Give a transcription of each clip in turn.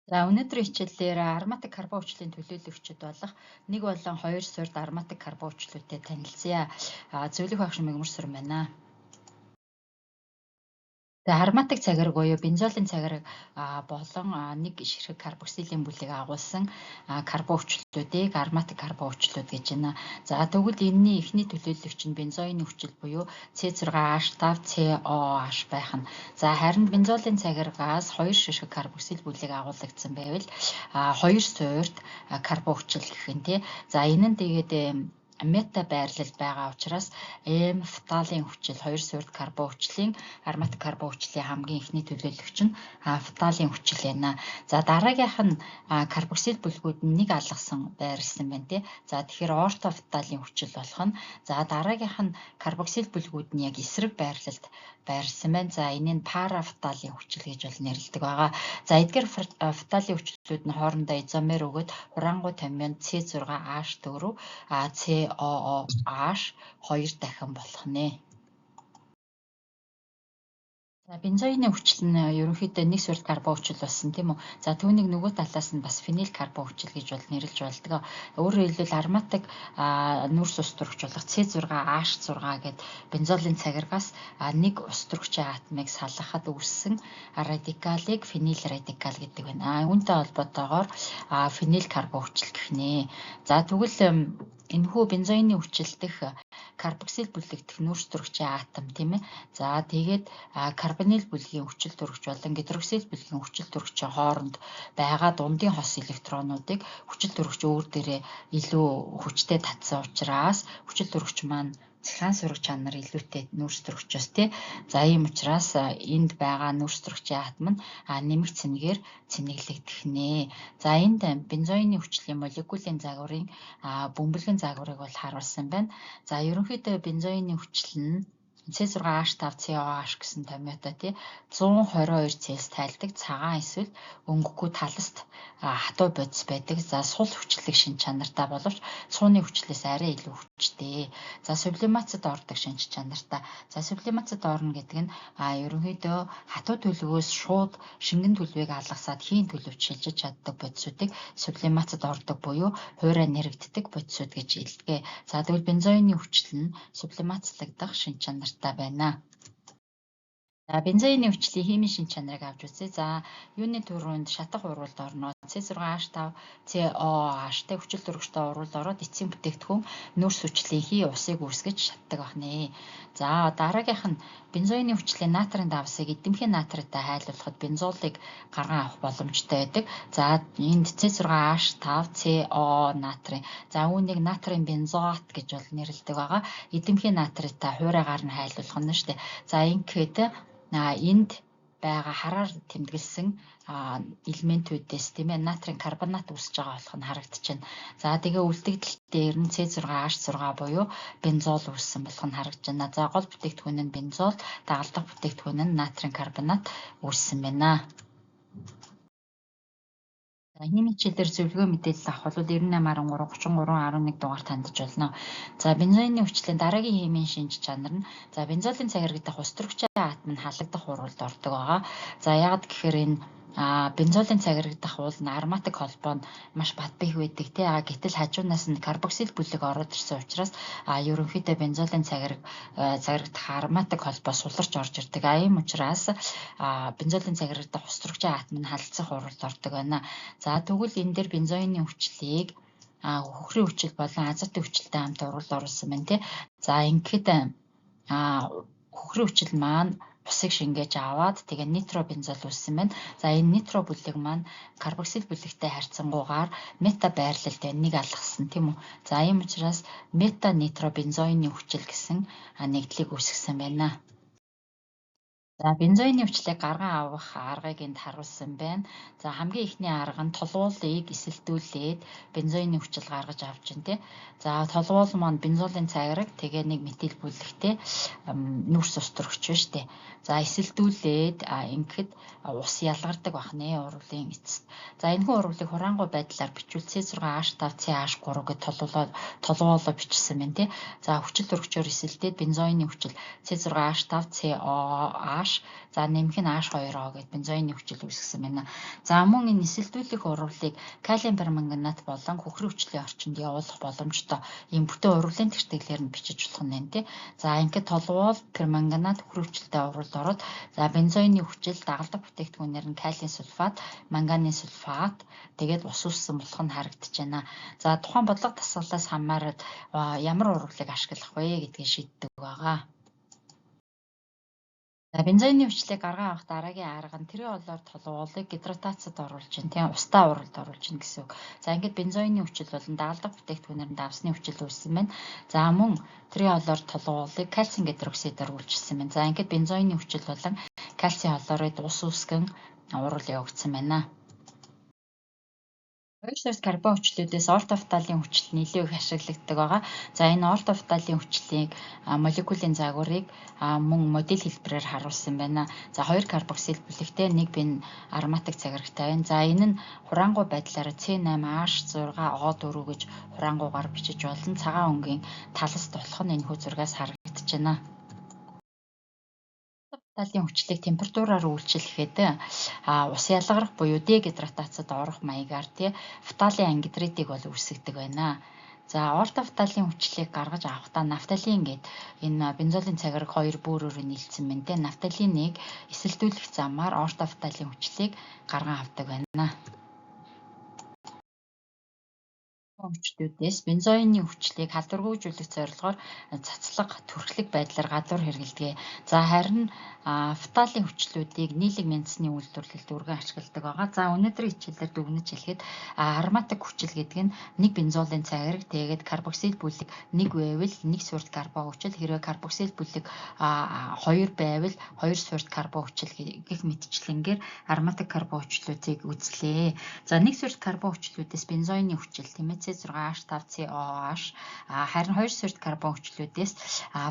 За өнөөдрийн хичээлээр ароматик карбон хүчлийн төлөөлөгчд болох 1 болон 2 суурьд ароматик карбон хүчлүүдэд танилцъя. Зөвлөх багш мэгмэрсүр байна. За ароматик цагараг буюу бензолын цагараг болон нэг ширхэг карбоксилийн бүлэг агуулсан карбон хүчлүүдийг ароматик карбон хүчлүүд гэж байна. За тэгвэл энэний эхний төлөөлөгч нь бензоины хүчил буюу C6H5COH байх нь. За харин бензолын цагарагаас 2 ширхэг карбоксил бүлэг агуулгдсан байвал 2 суурьд карбон хүчил гэх юм тий. За энэ нь тэгээд мета байрлал байгаа учраас фталын хүчил 2 суурьд карбон хүчлийн ароматик карбон хүчлийн хамгийн ихний төлөөлөгч нь фталын хүчил байна. За дараагийнх нь карбоксил бүлгүүд нь нэг алгасан байрлсан байна тий. За тэгэхээр ортофталын хүчил болох нь за дараагийнх нь карбоксил бүлгүүд нь яг эсрэг байрлалд байрлсан байна. За энэ нь парафталын хүчил гэж бол нэрлэдэг байгаа. За эдгээр фталын хүчлүүд нь хоорондоо изомер өгөөд хураангуй таминд C6H4 COOH 2 дахин болох нэ. За бензоины хүчил нь ерөнхийдөө нэг суурьд карбон хүчил болсон тийм үү. За түүнийг нөгөө талаас нь бас фенил карбон хүчил гэж бол нэрлэж болдог. Өөрөөр хэлбэл ароматик нүрс ус төрөгч болох C6H6 гэдэг бензолын цагаргаас нэг ус төрөгчийн атомыг салгахад үүссэн радикалыг фенил радикал гэдэг байна. Үүнтэй холбоотойгоор фенил карбон хүчил гэх нэ. За тэгвэл энэхүү бензоины хүчил дэх карбоксил бүлэгдэх нүрс төрөгчийн атом тийм ээ. За тэгээд карбонил бүлгийн хүчил төрөгч болон гидроксил бүлгийн хүчил төрөгчийн хооронд байгаа дундын хос электронуудыг хүчил төрөгч өөр дээрээ илүү хүчтэй татсан учраас хүчил төрөгч маань цахилгаан сураг чанар илүүтэй нүрс төрөгчөөс тий. За ийм учраас энд байгаа нүрс төрөгчийн атом нь нэмэх цэнэгээр цэнэглэгдэх нэ. За энд бензоины хүчлийн молекулын загварын бөмбөлгөн загварыг бол харуулсан байна. За ерөнхийдөө бензоины хүчил нь C6H5COH гэсэн томьёотой тий 122 Цельс тайлдаг цагаан эсвэл өнгөгүй таласт хатуу бодис байдаг. За сул хүчлэг шин чанартай боловч цууны хүчлээс арай илүү хүчтэй. За сублимацид ордог шинж чанартай. За сублимацид орно гэдэг нь ерөнхийдөө хатуу төлөвөөс шууд шингэн төлөвийг алгасаад хийн төлөвч шилжиж чаддаг бодисуудыг сублимацид ордог буюу хуурай нэрэгддэг бодисууд гэж хэлдэг. За тэгвэл бензоины хүчил нь сублимацлагдах шин чанартай байна. За бензоины хүчлийн химийн шин чанарыг авч үзье. За юуны төрөнд шатах урвалд орно. C6H5COH-тэй хүчил төрөгчтэй урвалд ороод эцсийн бүтээгдэхүүн нүрс хүчлийн хий усыг үүсгэж чаддаг байна. За дараагийнх нь бензоины хүчлийн натрийн давсыг эдэмхийн натридтай хайлуулахад бензолыг гарган авах боломжтой байдаг. За энд C6H5CO натрийн. За үүнийг натрийн бензоат гэж бол нэрлэдэг байгаа. Эдэмхийн натридтай хуурайгаар нь хайлуулах нь шүү дээ. За ингээд энд байгаа хараар тэмдэглэсэн элементүүдээс тийм ээ натрийн карбонат үүсэж байгаа болох нь харагдчихэв. За тэгээ үлдэгдэлтээр нь C6H6 буюу бензол үүссэн болох нь харагдана. За гол бүтээгдэхүүн нь бензол, дагалдах бүтээгдэхүүн нь натрийн карбонат үүссэн байна. Химийн хичээлээр зөвлөгөө мэдээлэл авах бол 9813 33 11 дугаар тандж болно. За бензоины хүчлийн дараагийн химийн шинж чанар нь за бензолын цагараг дах ус төрөгчийн атом нь халагдах урвалд ордог байгаа. За яагаад гэхээр энэ бензолын цагараг дах уул нь ароматик холбоо нь маш бат бэх байдаг тий. Гэтэл хажуунаас нь карбоксил бүлэг ороод ирсэн учраас ерөнхийдөө бензолын цагараг дах ароматик холбоо суларч орж ирдэг. Ийм учраас бензолын цагараг дах ус төрөгчийн атом нь халдсах урвалд ордог байна. За тэгвэл энэ дээр бензоины хүчлийг хөхрийн хүчил болон азотын хүчилтэй хамт урвалд оруулсан байна тий. За ингээд хөхрийн хүчил маань усыг шингээж аваад тэгээ нитробензол үүссэн байна. За энэ нитро бүлэг маань карбоксил бүлэгтэй харьцангуйгаар мета байрлалд нэг алгасан тийм үү. За ийм учраас мета нитробензоины хүчил гэсэн нэгдлийг үүсгэсэн байна. За бензоины хүчлийг гарган авах аргыг энд харуулсан байна. За хамгийн ихний арга нь толгуулыг эсэлдүүлээд бензоины хүчил гаргаж авч байна тий. За толгуул маань бензолын цагараг тэгээ нэг метил бүлэгтэй нүрс ус төрөгч байна шүү дээ. За эсэлдүүлээд ингээд ус ялгардаг бах нэ урвалын эцэст. За энэхүү урвалыг хураангуй байдлаар бичвэл C6H5CH3 гэж толгуулаа бичсэн байна тий. За хүчил төрөгчөөр эсэлдээд бензоины хүчил C6H5COH H, за нэмэх нь H2O гэдэг бензоины хүчил үүсгэсэн байна. За мөн энэ нисэлдүүлэх уруулыг калиум перманганат болон хөхрийн хүчлийн орчинд явуулах боломжтой ийм бүтэн уруулын тэгштэглээр нь бичиж болох нь байна тий. За ингээд толгуул перманганат хөхрийн хүчилтэй уруулд ороод за бензоины хүчил дагалдах бүтээгдэхүүнээр нь калиум сульфат, манганын сульфат тэгээд ус үүссэн болох нь харагдаж байна. За тухайн бодлого дасгалаас хамаарат ямар уруулыг ашиглах вэ гэдгийг шийддэг байгаа. За бензоины хүчлийг гаргаа авах дараагийн арга нь тэрийн олоор толгуулыг гидратацид оруулж чинь тийм устаа уралд оруулж чинь гэсэн үг. За ингээд бензоины хүчил болон дагалдах бүтээгдэхүүнээр давсны хүчил үүссэн байна. За мөн тэрийн олоор толгуулыг кальцийн гидроксидээр үйлчилсэн байна. За ингээд бензоины хүчил болон кальцийн хлорид ус үүсгэн урал явагдсан байна. Хоёр сорт карбон хүчлүүдээс ортофталын хүчил нэлээд их ашиглагддаг байгаа. За энэ ортофталын хүчлийг молекулын загварыг мөн модель хэлбэрээр харуулсан байна. За 2 карбоксил бүлэгтэй 1 бен ароматик цагирагтай байна. За энэ нь хураангуй байдлаар C8H6O4 гэж хураангуйгаар бичиж болон цагаан өнгийн таласт болох нь энэ хүү зургаас харагдаж байна. Ортофталын хүчлийг температураар үйлчилэхэд ус ялгарах буюу дегидратацид орох маягаар тий фталын ангидридыг бол үүсгдэг байна. За ортофталын хүчлийг гаргаж авахдаа нафталин гээд энэ бензолын цагираг хоёр бүрөөр нийлцсэн байна тий. Нафталиныг эсэлдүүлэх замаар ортофталын хүчлийг гарган авдаг байна. Хүчлүүдээс бензоины хүчлийг халдваргүйжүүлэх зорилгоор цацлага төрхлөг байдлаар гадуур хэрэглэдэг. За харин фталын хүчлүүдийг нийлэг мяндсны үйлдвэрлэлд өргөн ашигладаг байгаа. За өнөөдрийн хичээлээр дүгнэж хэлэхэд ароматик хүчил гэдэг нь нэг бензолын цагираг тэгээд карбоксил бүлэг 1 байвал 1 сурт карбон хүчил, хэрвээ карбоксил бүлэг 2 байвал 2 сурт карбон хүчил гэх мэтчлэнгээр ароматик карбон хүчлүүдийг үзлээ. За 1 сурт карбон хүчлүүдээс бензоины хүчил тийм ээ C6H5COH харин 2 сурт карбон хүчлүүдээс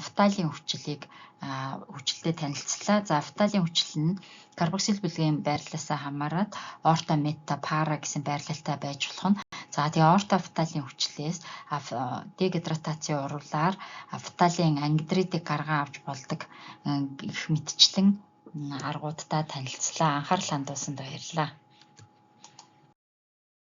фталын хүчлийг хүчлэлтэй танилцлаа. За фталын хүчил нь карбоксил бүлгийн байрлалаасаа хамаарат орто, мета, пара гэсэн байрлалтай байж болох нь. За тэгээ ортофталын хүчлээс дегидратацийн уруулаар фталын ангидридыг гарган авч болдог гэх мэтчлэн аргуудтай танилцлаа. Анхаарал хандуулсанд баярлалаа.